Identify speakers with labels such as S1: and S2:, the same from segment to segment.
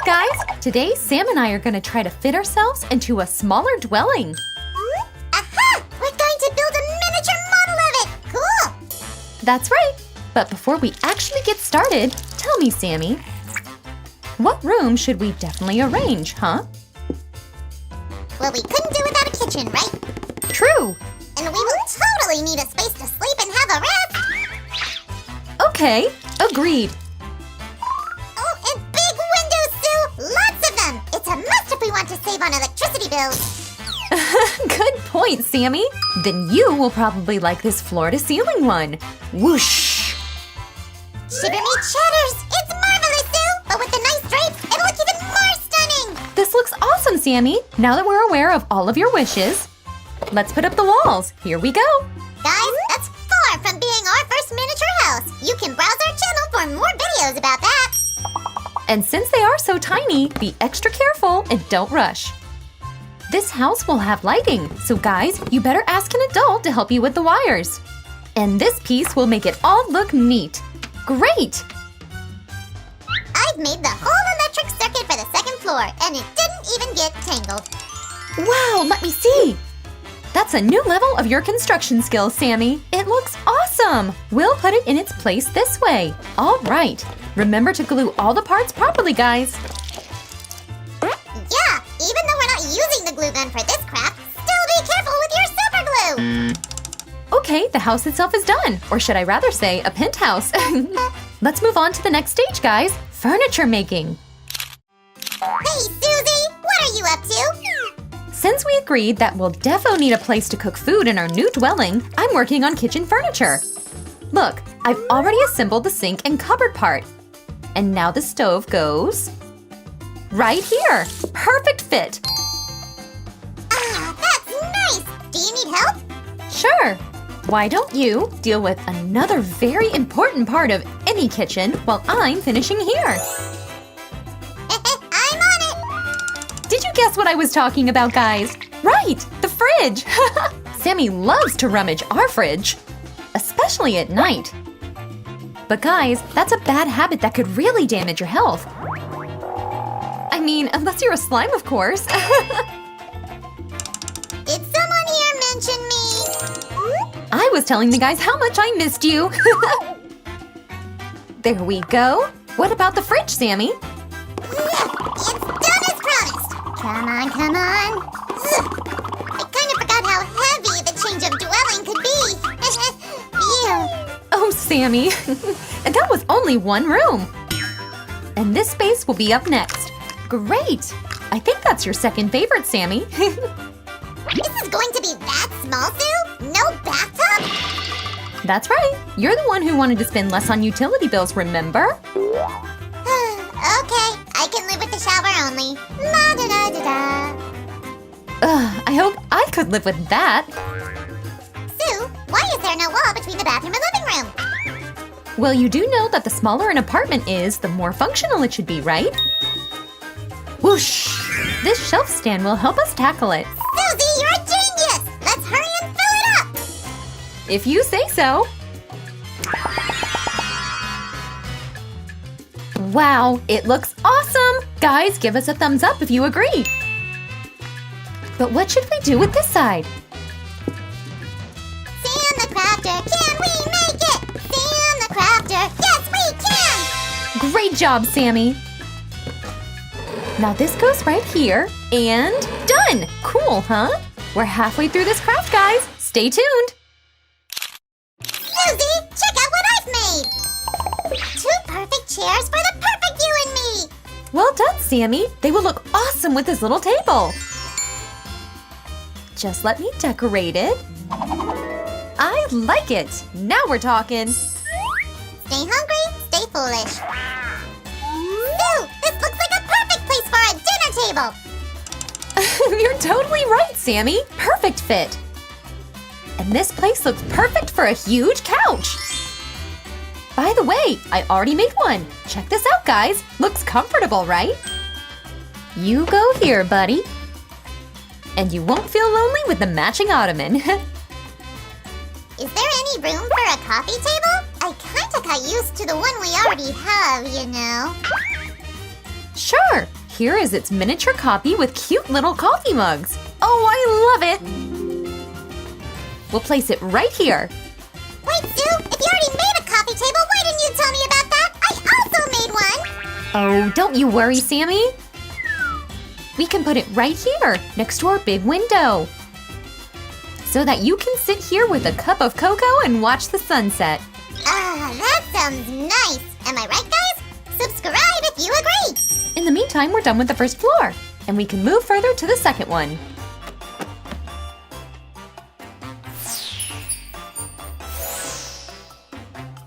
S1: Guys, today Sam and I are going to try to fit ourselves into a smaller dwelling.
S2: Aha! We're going to build a miniature model of it! Cool!
S1: That's right. But before we actually get started, tell me, Sammy, what room should we definitely arrange, huh?
S2: Well, we couldn't do without a kitchen, right?
S1: True.
S2: And we will totally need a space to sleep and have a rest!
S1: Okay, agreed.
S2: Oh, and big windows, Sue! Lots of them! It's a must if we want to save on electricity bills!
S1: Good point, Sammy. Then you will probably like this floor-to-ceiling one. Whoosh!
S2: Shiver me chatters! It's marvelous, Sue! But with the nice drapes, it'll look even more stunning!
S1: This looks awesome, Sammy. Now that we're aware of all of your wishes, let's put up the walls. Here we go.
S2: Guys, that's far from being our first miniature house. You can browse our channel for more videos about that.
S1: And since they are so tiny, be extra careful and don't rush. This house will have lighting, so guys, you better ask an adult to help you with the wires. And this piece will make it all look neat. Great!
S2: I've made the whole electric circuit for the second floor, and it didn't even get tangled.
S1: Wow, let me see! That's a new level of your construction skills, Sammy. It looks awesome! We'll put it in its place this way. All right. Remember to glue all the parts properly, guys.
S2: Yeah, even though we're not using the glue gun for this crap, still be careful with your super glue!
S1: Okay, the house itself is done. Or should I rather say, a penthouse. Let's move on to the next stage, guys. Furniture making.
S2: Hey, Susie! What are you up to?
S1: Since we agreed that we'll defo need a place to cook food in our new dwelling, I'm working on kitchen furniture. Look, I've already assembled the sink and cupboard part. And now the stove goes right here. Perfect fit.
S2: Ah, that's nice! Do you need help?
S1: Sure. Why don't you deal with another very important part of any kitchen while I'm finishing here?
S2: I'm on it!
S1: Did you guess what I was talking about, guys? Right, the fridge. Sammy loves to rummage our fridge, especially at night. But guys, that's a bad habit that could really damage your health. I mean, unless you're a slime, of course.
S2: Did someone here mention me?
S1: I was telling the guys how much I missed you. There we go. What about the fridge, Sammy?
S2: It's done as promised! Come on, come on! I kind of forgot how heavy the change of dwelling could be! Phew!
S1: Oh, Sammy. And that was only one room. And this space will be up next. Great! I think that's your second favorite, Sammy.
S2: This is going to be that small, Sue? No bathtub?
S1: That's right. You're the one who wanted to spend less on utility bills, remember?
S2: Okay, I can live with the shower only. La da da da da.
S1: I hope I could live with that.
S2: Sue, why is there no wall between the bathroom and living room?
S1: Well, you do know that the smaller an apartment is, the more functional it should be, right? Whoosh! This shelf stand will help us tackle it.
S2: Susie, you're a genius! Let's hurry and fill it up!
S1: If you say so. Wow, it looks awesome! Guys, give us a thumbs up if you agree. But what should we do with this side?
S2: Sam the Crafter, can we make it? Sam the Crafter, yes we can!
S1: Great job, Sammy! Now this goes right here, and done! Cool, huh? We're halfway through this craft, guys. Stay tuned!
S2: Susie, check out what I've made! 2 perfect chairs for the perfect you and me!
S1: Well done, Sammy. They will look awesome with this little table. Just let me decorate it. I like it. Now we're talking.
S2: Stay hungry, stay foolish. Sue, this looks like a perfect place for a dinner table!
S1: You're totally right, Sammy. Perfect fit. And this place looks perfect for a huge couch. By the way, I already made one. Check this out, guys. Looks comfortable, right? You go here, buddy. And you won't feel lonely with the matching ottoman.
S2: Is there any room for a coffee table? I kinda got used to the one we already have, you know.
S1: Sure, Here is its miniature copy with cute little coffee mugs. Oh, I love it! We'll place it right here.
S2: Wait, Sue, if you already made a coffee table, why didn't you tell me about that? I also made one!
S1: Oh, don't you worry, Sammy. We can put it right here, next to our big window, so that you can sit here with a cup of cocoa and watch the sunset.
S2: Ah, that sounds nice! Am I right, guys? Subscribe if you agree!
S1: In the meantime, we're done with the first floor, and we can move further to the second one.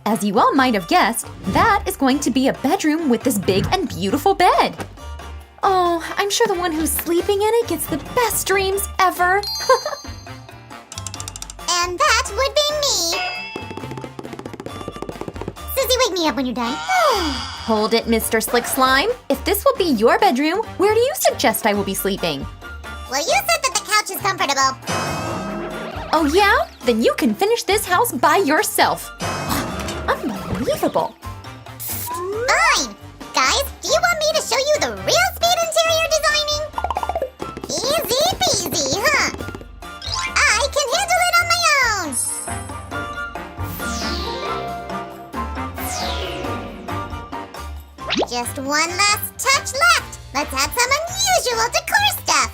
S1: As you all might have guessed, that is going to be a bedroom with this big and beautiful bed. Oh, I'm sure the one who's sleeping in it gets the best dreams ever.
S2: And that would be me! Susie, wake me up when you're done.
S1: Hold it, Mr. Slick Slime. If this will be your bedroom, where do you suggest I will be sleeping?
S2: Well, you said that the couch is comfortable.
S1: Oh yeah? Then you can finish this house by yourself. Unbelievable.
S2: Fine! Guys, do you want me to show you the real speed interior designing? Easy peasy, huh? I can handle it on my own! Just one last touch left! Let's add some unusual decor stuff!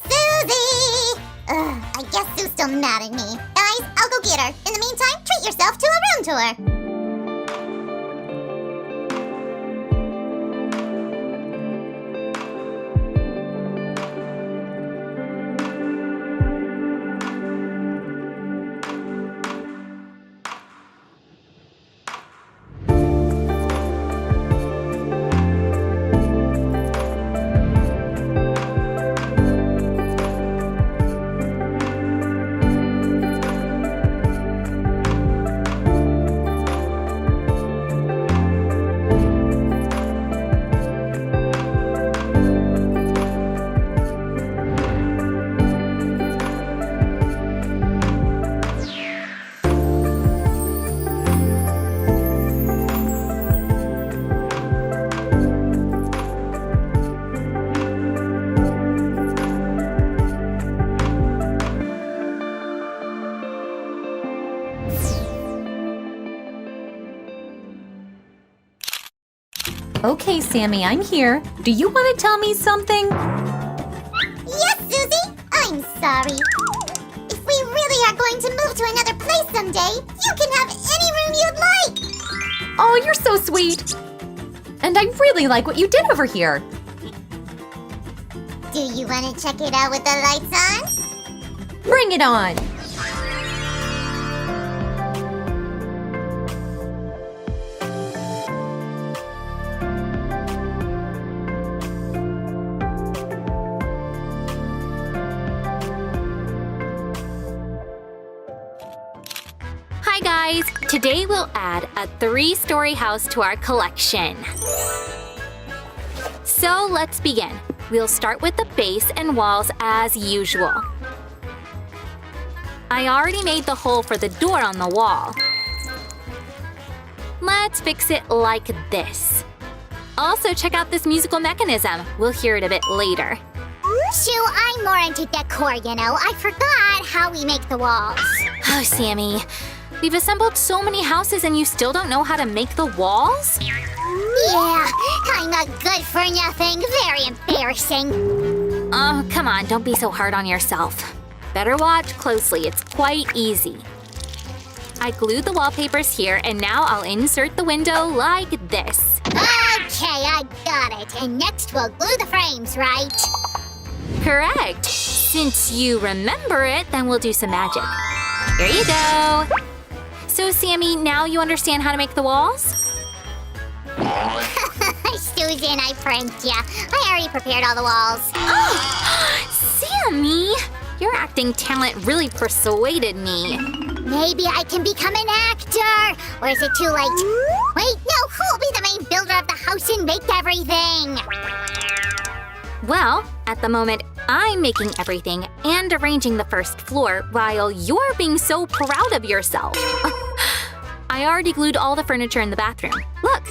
S2: Susie! Ugh, I guess Sue's still mad at me. Guys, I'll go get her. In the meantime, treat yourself to a room tour.
S1: Okay, Sammy, I'm here. Do you want to tell me something?
S2: Yes, Susie! I'm sorry. If we really are going to move to another place someday, you can have any room you'd like!
S1: Oh, you're so sweet. And I really like what you did over here.
S2: Do you want to check it out with the lights on?
S1: Bring it on.
S3: Hi guys! Today we'll add a 3-story house to our collection. So let's begin. We'll start with the base and walls as usual. I already made the hole for the door on the wall. Let's fix it like this. Also check out this musical mechanism. We'll hear it a bit later.
S2: Shoo, I'm more into decor, you know. I forgot how we make the walls.
S3: Oh, Sammy. We've assembled so many houses and you still don't know how to make the walls?
S2: Yeah, I'm not good for nothing. Very embarrassing.
S3: Oh, come on, don't be so hard on yourself. Better watch closely, it's quite easy. I glued the wallpapers here and now I'll insert the window like this.
S2: Okay, I got it. And next we'll glue the frames, right?
S3: Correct. Since you remember it, then we'll do some magic. Here you go. So, Sammy, now you understand how to make the walls?
S2: Susan, I pranked ya. I already prepared all the walls.
S3: Oh, Sammy! Your acting talent really persuaded me.
S2: Maybe I can become an actor. Or is it too late? Wait, no, who'll be the main builder of the house and make everything?
S3: Well, at the moment, I'm making everything and arranging the first floor while you're being so proud of yourself. I already glued all the furniture in the bathroom. Look!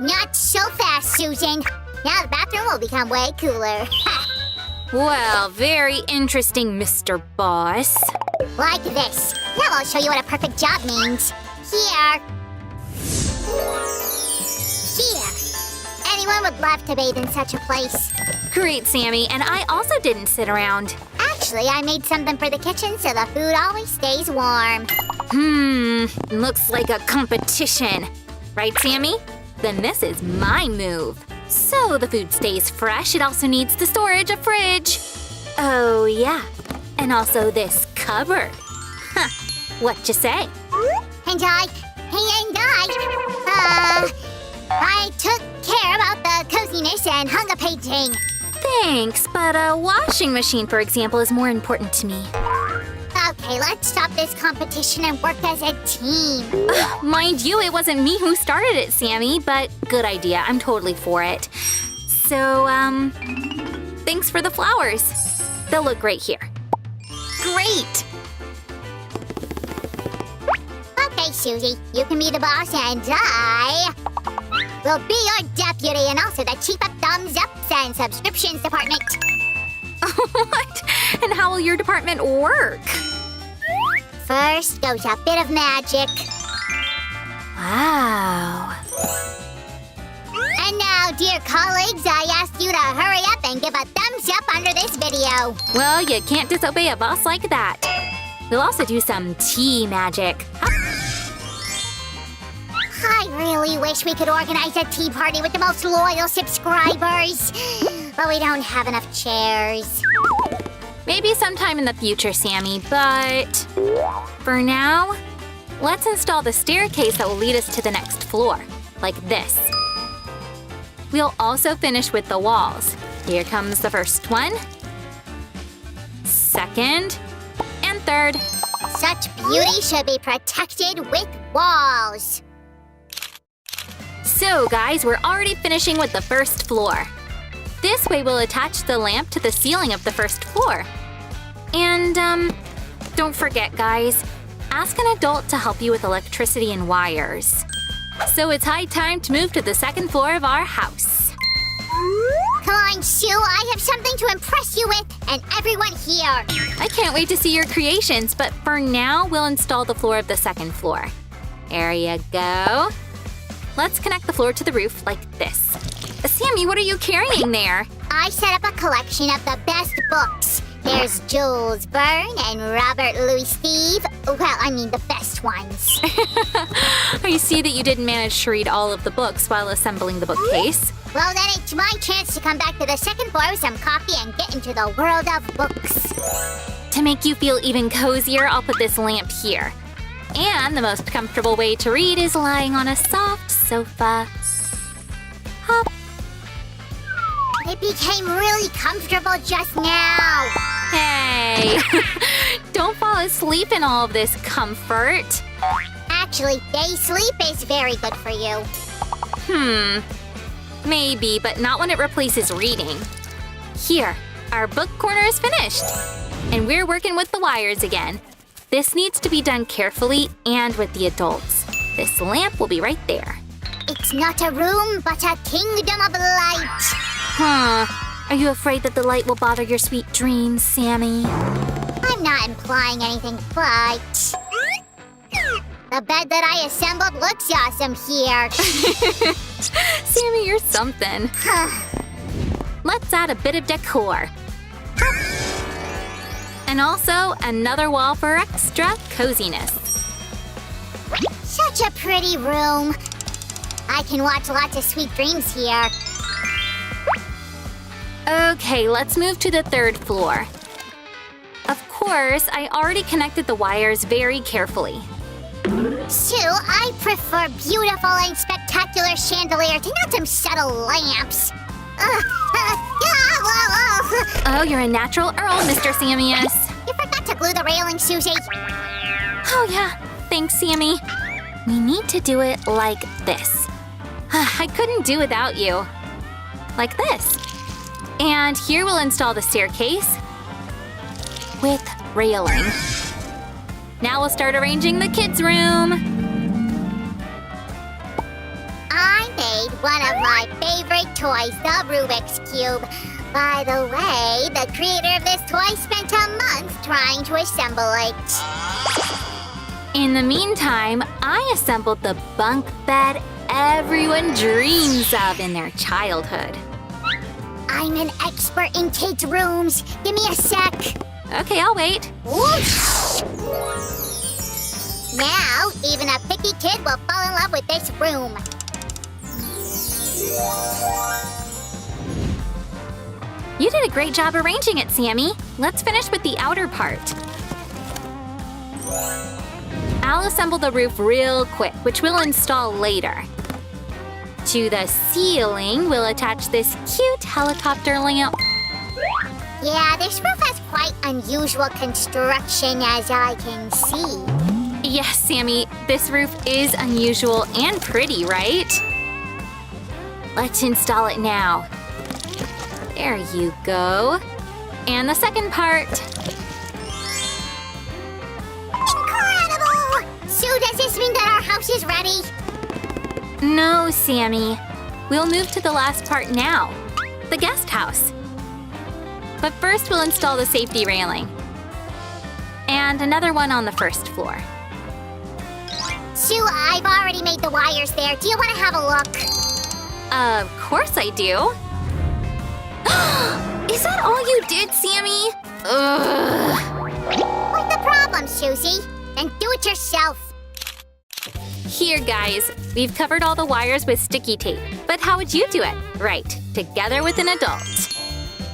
S2: Not so fast, Susan. Now the bathroom will become way cooler.
S3: Well, very interesting, Mr. Boss.
S2: Like this. Now I'll show you what a perfect job means. Here. Anyone would love to bathe in such a place.
S3: Great, Sammy, and I also didn't sit around.
S2: Actually, I made something for the kitchen so the food always stays warm.
S3: Looks like a competition. Right, Sammy? Then this is my move. So the food stays fresh, it also needs the storage, a fridge. Oh, yeah. And also this cupboard. Huh, what you say?
S2: And I took care about the coziness and hung a painting.
S3: Thanks, but a washing machine, for example, is more important to me.
S2: Okay, let's stop this competition and work as a team.
S3: Mind you, it wasn't me who started it, Sammy, but good idea. I'm totally for it. So, thanks for the flowers. They'll look great here.
S1: Great!
S2: Okay, Susie, you can be the boss and I will be your deputy and also the chief of thumbs ups and subscriptions department.
S3: What? And how will your department work?
S2: First goes a bit of magic.
S3: Wow.
S2: And now, dear colleagues, I ask you to hurry up and give a thumbs up under this video.
S3: Well, you can't disobey a boss like that. We'll also do some tea magic. Up.
S2: I really wish we could organize a tea party with the most loyal subscribers. But we don't have enough chairs.
S3: Maybe sometime in the future, Sammy, but for now, let's install the staircase that will lead us to the next floor, like this. We'll also finish with the walls. Here comes the first one, second, and third.
S2: Such beauty should be protected with walls.
S3: So, guys, we're already finishing with the first floor. This way we'll attach the lamp to the ceiling of the first floor. And, don't forget, guys, ask an adult to help you with electricity and wires. So it's high time to move to the second floor of our house.
S2: Come on, Sue, I have something to impress you with, and everyone here.
S3: I can't wait to see your creations, but for now, we'll install the floor of the second floor. There you go. Let's connect the floor to the roof like this. Sammy, what are you carrying there?
S2: I set up a collection of the best books. There's Jules Verne and Robert Louis Steve. Well, I mean the best ones.
S3: I see that you didn't manage to read all of the books while assembling the bookcase.
S2: Well, then it's my chance to come back to the second floor with some coffee and get into the world of books.
S3: To make you feel even cozier, I'll put this lamp here. And the most comfortable way to read is lying on a soft sofa. Hop.
S2: It became really comfortable just now.
S3: Hey, don't fall asleep in all of this comfort.
S2: Actually, day sleep is very good for you.
S3: Maybe, but not when it replaces reading. Here, our book corner is finished. And we're working with the wires again. This needs to be done carefully and with the adults. This lamp will be right there.
S2: It's not a room, but a kingdom of light.
S3: Are you afraid that the light will bother your sweet dreams, Sammy?
S2: I'm not implying anything, but... The bed that I assembled looks awesome here.
S3: Sammy, you're something. Let's add a bit of decor. And also another wall for extra coziness.
S2: Such a pretty room. I can watch lots of sweet dreams here.
S3: Okay, let's move to the third floor. Of course, I already connected the wires very carefully.
S2: Sue, I prefer beautiful and spectacular chandelier to not some subtle lamps.
S3: Oh, you're a natural Earl, Mr. Samius.
S2: You forgot to glue the railing, Susie.
S3: Oh, yeah. Thanks, Sammy. We need to do it like this. I couldn't do without you. Like this. And here we'll install the staircase with railing. Now we'll start arranging the kids' room.
S2: I made made one of my favorite toys, the Rubik's Cube. By the way, the creator of this toy spent a month trying to assemble it.
S3: In the meantime, I assembled the bunk bed everyone dreams of in their childhood.
S2: I'm an expert in kids' rooms. Give me a sec.
S3: Okay, I'll wait.
S2: Whoosh! Now, even a picky kid will fall in love with this room.
S3: You did a great job arranging it, Sammy. Let's finish with the outer part. I'll assemble the roof real quick, which we'll install later. To the ceiling, we'll attach this cute helicopter lamp.
S2: Yeah, this roof has quite unusual construction, as I can see.
S3: Yes, Sammy, this roof is unusual and pretty, right? Let's install it now. There you go. And the second part.
S2: Incredible! Sue, does this mean that our house is ready?
S3: No, Sammy. We'll move to the last part now. The guest house. But first we'll install the safety railing. And another one on the first floor.
S2: Sue, I've already made the wires there. Do you want to have a look?
S3: Of course I do. Is that all you did, Sammy? Ugh.
S2: What's the problem, Susie? Then do it yourself.
S3: Here, guys. We've covered all the wires with sticky tape. But how would you do it? Right, together with an adult.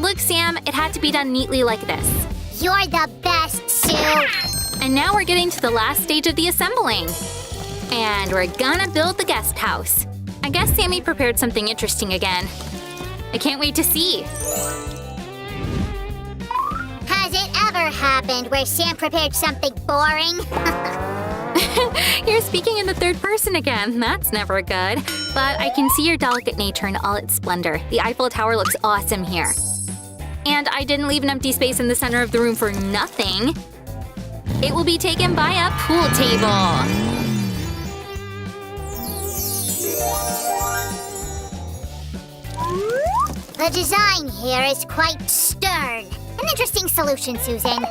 S3: Look, Sam, it had to be done neatly like this.
S2: You're the best, Sue.
S3: And now we're getting to the last stage of the assembling. And we're gonna build the guest house. I guess Sammy prepared something interesting again. I can't wait to see.
S2: Has it ever happened where Sam prepared something boring?
S3: You're speaking in the third person again. That's never good. But I can see your delicate nature in all its splendor. The Eiffel Tower looks awesome here. And I didn't leave an empty space in the center of the room for nothing. It will be taken by a pool table.
S2: The design here is quite stern. An interesting solution, Susan.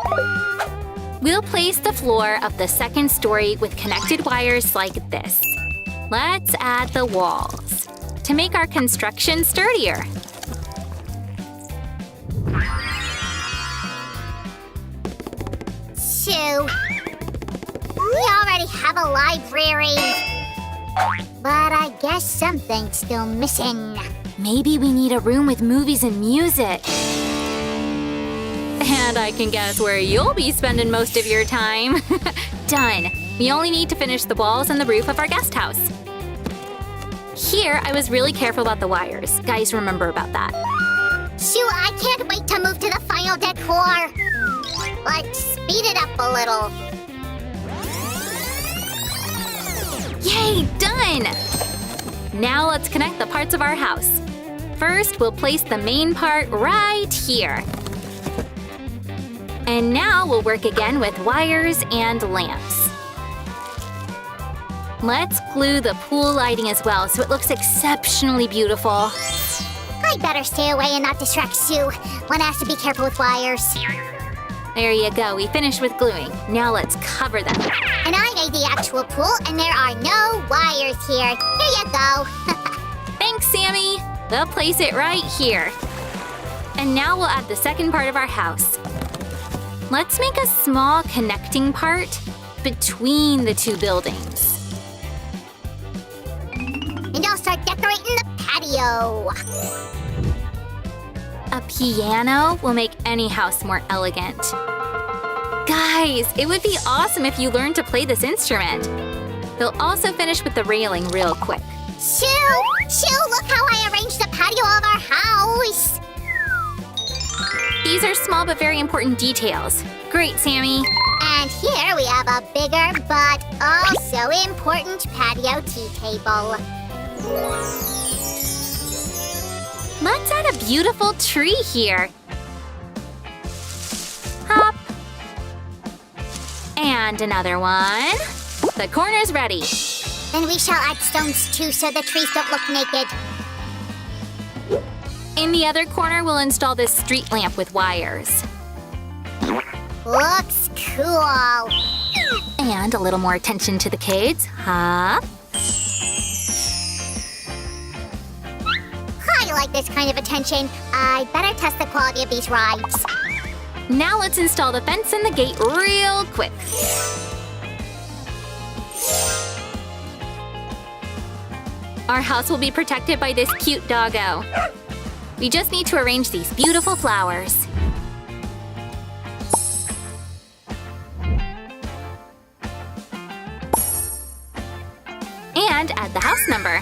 S3: We'll place the floor of the second story with connected wires like this. Let's add the walls to make our construction sturdier.
S2: Sue, we already have a library. But I guess something's still missing.
S3: Maybe we need a room with movies and music. And I can guess where you'll be spending most of your time. Done. We only need to finish the walls and the roof of our guest house. Here, I was really careful about the wires. Guys, remember about that.
S2: Sue, I can't wait to move to the final decor. Let's speed it up a little.
S3: Yay, done! Now let's connect the parts of our house. First, we'll place the main part right here. And now we'll work again with wires and lamps. Let's glue the pool lighting as well so it looks exceptionally beautiful.
S2: I'd better stay away and not distract Sue. One has to be careful with wires.
S3: There you go, we finished with gluing. Now let's cover them.
S2: And I made the actual pool, and there are no wires here. Here you go.
S3: Thanks, Sammy! We'll place it right here. And now we'll add the second part of our house. Let's make a small connecting part between the two buildings.
S2: And I'll start decorating the patio.
S3: A piano will make any house more elegant. Guys, it would be awesome if you learned to play this instrument. We'll also finish with the railing real quick.
S2: Sue, look how I arranged the patio of our house.
S3: These are small but very important details. Great, Sammy.
S2: And here we have a bigger but also important patio tea table.
S3: Let's add a beautiful tree here. Hop. And another one. The corner's ready.
S2: Then we shall add stones too so the trees don't look naked.
S3: In the other corner, we'll install this street lamp with wires.
S2: Looks cool.
S3: And a little more attention to the kids, huh?
S2: I like this kind of attention. I better test the quality of these rides.
S3: Now let's install the fence and the gate real quick. Our house will be protected by this cute doggo. We just need to arrange these beautiful flowers. And add the house number.